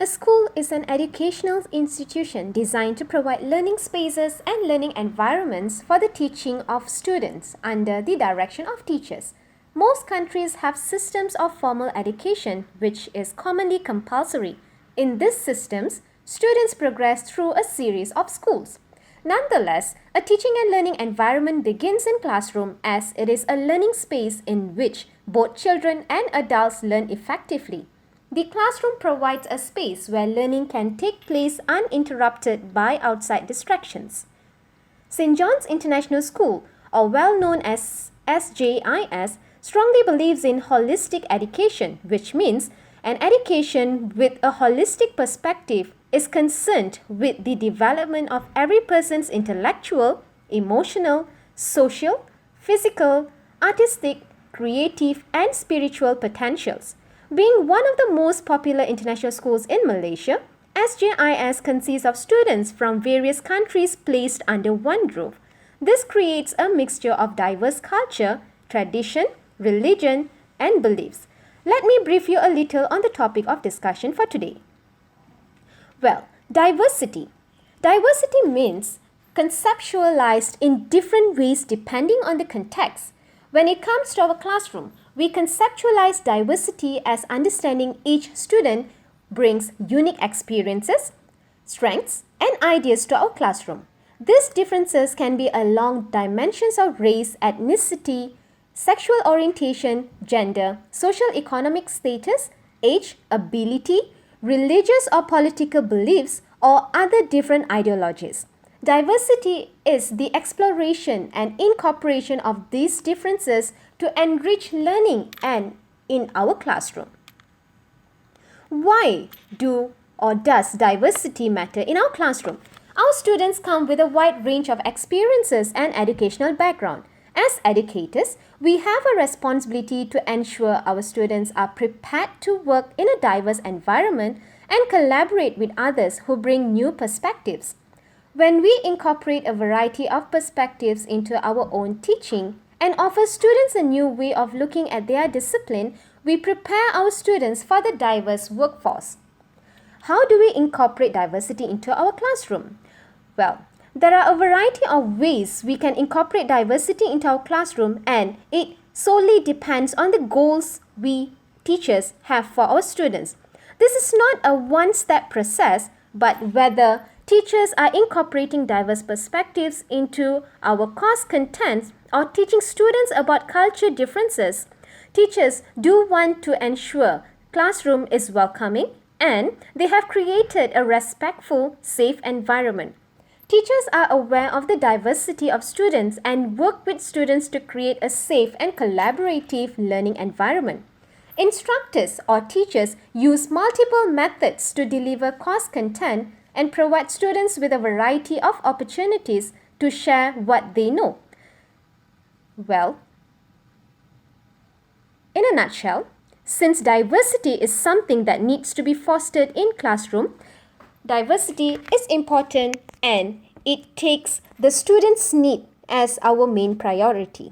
A school is an educational institution designed to provide learning spaces and learning environments for the teaching of students under the direction of teachers. Most countries have systems of formal education which is commonly compulsory. In these systems, students progress through a series of schools. Nonetheless, a teaching and learning environment begins in classroom as it is a learning space in which both children and adults learn effectively. The classroom provides a space where learning can take place uninterrupted by outside distractions. St. John's International School, or well known as SJIS, strongly believes in holistic education, which means an education with a holistic perspective is concerned with the development of every person's intellectual, emotional, social, physical, artistic, creative, and spiritual potentials. Being one of the most popular international schools in Malaysia, SJIS consists of students from various countries placed under one roof. This creates a mixture of diverse culture, tradition, religion, and beliefs. Let me brief you a little on the topic of discussion for today. Well, diversity. Diversity means conceptualized in different ways depending on the context. When it comes to our classroom, we conceptualize diversity as understanding each student brings unique experiences, strengths, and ideas to our classroom. These differences can be along dimensions of race, ethnicity, sexual orientation, gender, social economic status, age, ability, religious or political beliefs, or other different ideologies. Diversity is the exploration and incorporation of these differences to enrich learning and in our classroom. Why does diversity matter in our classroom? Our students come with a wide range of experiences and educational background. As educators, we have a responsibility to ensure our students are prepared to work in a diverse environment and collaborate with others who bring new perspectives. When we incorporate a variety of perspectives into our own teaching and offer students a new way of looking at their discipline, we prepare our students for the diverse workforce. How do we incorporate diversity into our classroom? Well, there are a variety of ways we can incorporate diversity into our classroom, and it solely depends on the goals we teachers have for our students. This is not a one-step process, but whether teachers are incorporating diverse perspectives into our course contents or teaching students about culture differences, teachers do want to ensure classroom is welcoming and they have created a respectful, safe environment. Teachers are aware of the diversity of students and work with students to create a safe and collaborative learning environment. Instructors or teachers use multiple methods to deliver course content and provide students with a variety of opportunities to share what they know. Well, in a nutshell, since diversity is something that needs to be fostered in classroom, diversity is important and it takes the students' need as our main priority.